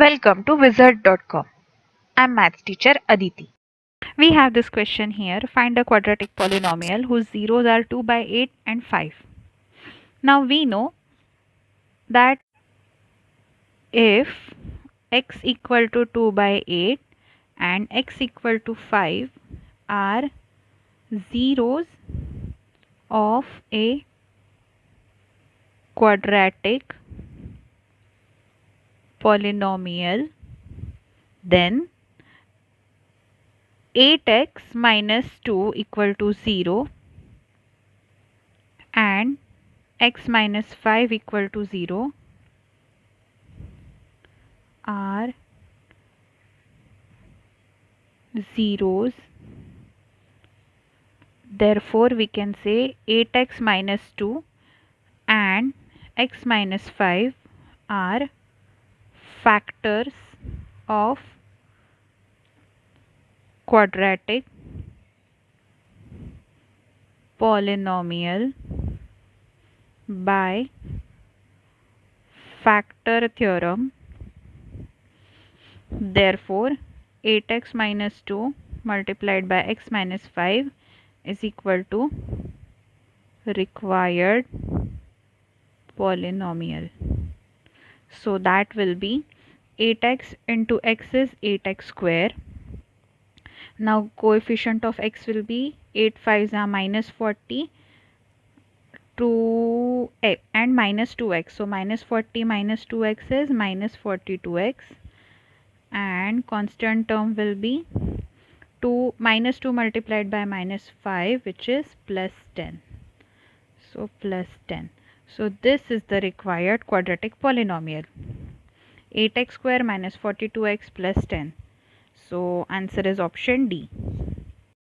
Welcome to wizard.com. I'm maths teacher Aditi. We have this question here. Find a quadratic polynomial whose zeros are 2 by 8 and 5. Now we know that if x equal to 2 by 8 and x equal to 5 are zeros of a quadratic polynomial, then 8x minus 2 equal to 0 and x minus 5 equal to 0 are zeros. Therefore, we can say 8x minus 2 and x minus 5 are factors of quadratic polynomial by factor theorem. Therefore, 8x minus 2 multiplied by x minus 5 is equal to required polynomial. So that will be 8x into x is 8x square. Now coefficient of x will be 8 5s are minus 40 and minus 2x. So minus 40 minus 2x is minus 42x, and constant term will be 2 minus 2 multiplied by minus 5, which is plus 10. So plus 10. So this is the required quadratic polynomial. 8x square minus 42x plus 10. So answer is option D.